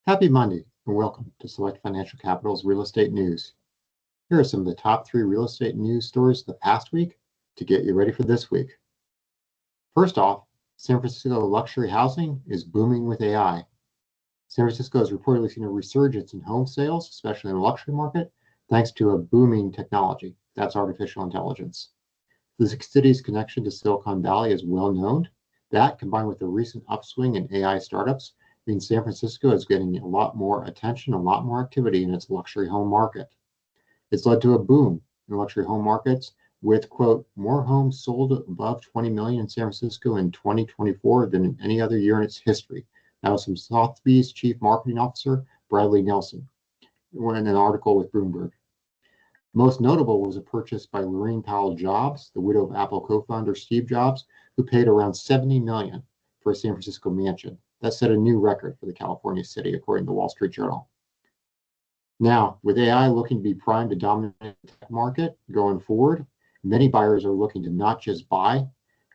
Happy Monday and welcome to Select Financial Capital's Real Estate News. Here are some of the top 3 real estate news stories of the past week to get you ready for this week. First off, San Francisco luxury housing is booming with AI. San Francisco has reportedly seen a resurgence in home sales, especially in the luxury market, thanks to a booming technology. That's artificial intelligence. The city's connection to Silicon Valley is well known. That, combined with the recent upswing in AI startups, means San Francisco is getting a lot more attention, a lot more activity in its luxury home market. It's led to a boom in luxury home markets with, quote, more homes sold above 20 million in San Francisco in 2024 than in any other year in its history. That was from Sotheby's Chief Marketing Officer, Bradley Nelson, in an article with Bloomberg. Most notable was a purchase by Lorraine Powell Jobs, the widow of Apple co-founder Steve Jobs, who paid around $70 million for a San Francisco mansion. That set a new record for the California city, according to the Wall Street Journal. Now, with AI looking to be primed to dominate the tech market going forward, many buyers are looking to not just buy,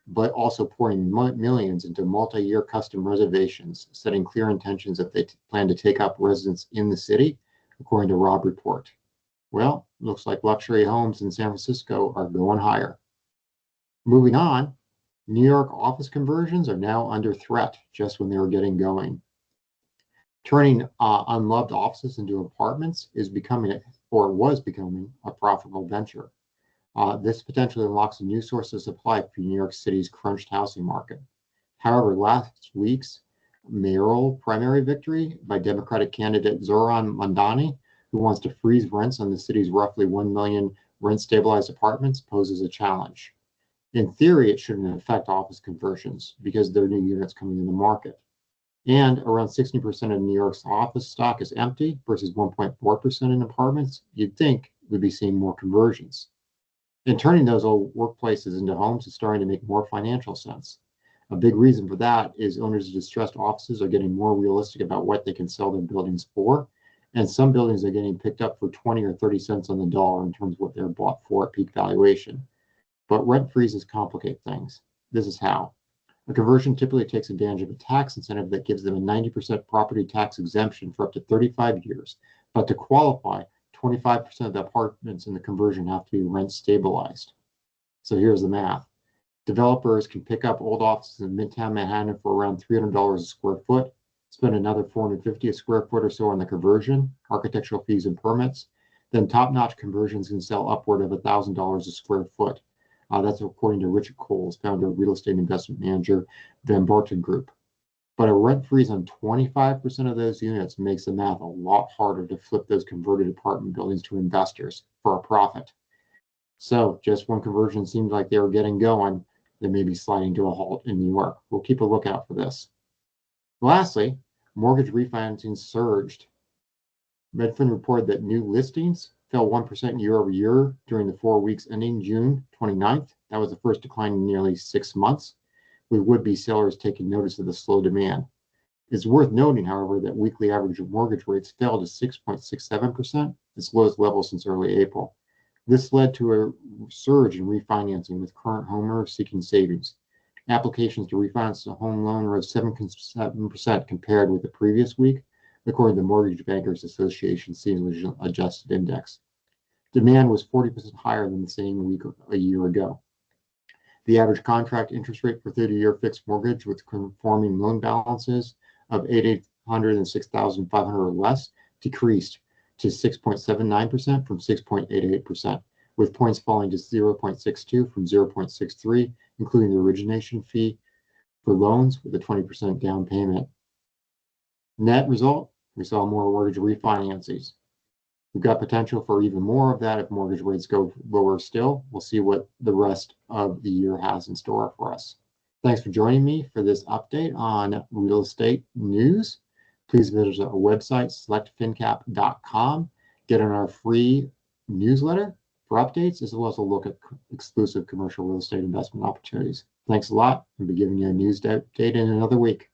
but also pouring millions into multi-year custom reservations, setting clear intentions that they plan to take up residence in the city, according to Robb Report. Well, looks like luxury homes in San Francisco are going higher. Moving on, New York office conversions are now under threat just when they were getting going. Turning unloved offices into apartments is becoming, or was becoming, a profitable venture. This potentially unlocks a new source of supply for New York City's crunched housing market. However, last week's mayoral primary victory by Democratic candidate Zoran Mandani, who wants to freeze rents on the city's roughly 1 million rent-stabilized apartments, poses a challenge. In theory, it shouldn't affect office conversions because there are new units coming in the market. And around 60% of New York's office stock is empty versus 1.4% in apartments. You'd think we'd be seeing more conversions. And turning those old workplaces into homes is starting to make more financial sense. A big reason for that is owners of distressed offices are getting more realistic about what they can sell their buildings for. And some buildings are getting picked up for 20 or 30 cents on the dollar in terms of what they're bought for at peak valuation. But rent freezes complicate things. This is how. A conversion typically takes advantage of a tax incentive that gives them a 90% property tax exemption for up to 35 years. But to qualify, 25% of the apartments in the conversion have to be rent stabilized. So here's the math. Developers can pick up old offices in Midtown Manhattan for around $300 a square foot, spend another $450 a square foot or so on the conversion, architectural fees and permits. Then top-notch conversions can sell upward of $1,000 a square foot. That's according to Richard Coles, founder of real estate investment manager Van Barton Group. But a rent freeze on 25% of those units makes the math a lot harder to flip those converted apartment buildings to investors for a profit. So just when conversion seemed like they were getting going, they may be sliding to a halt in New York. We'll keep a lookout for this. Lastly, mortgage refinancing surged. Redfin reported that new listings fell 1% year over year during the 4 weeks ending June 29th. That was the first decline in nearly 6 months, with would-be sellers taking notice of the slow demand. It's worth noting, however, that weekly average mortgage rates fell to 6.67%, its lowest level since early April. This led to a surge in refinancing, with current homeowners seeking savings. Applications to refinance a home loan rose 7% compared with the previous week, according to the Mortgage Bankers Association seasonally adjusted index. Demand was 40% higher than the same week a year ago. The average contract interest rate for 30-year fixed mortgage with conforming loan balances of $806,500 or less decreased to 6.79% from 6.88%, with points falling to 0.62 from 0.63, including the origination fee for loans with a 20% down payment. Net result, we saw more mortgage refinances. We've got potential for even more of that if mortgage rates go lower still. We'll see what the rest of the year has in store for us. Thanks for joining me for this update on real estate news. Please visit our website, selectfincap.com. Get on our free newsletter for updates, as well as a look at exclusive commercial real estate investment opportunities. Thanks a lot. I'll be giving you a news update in another week.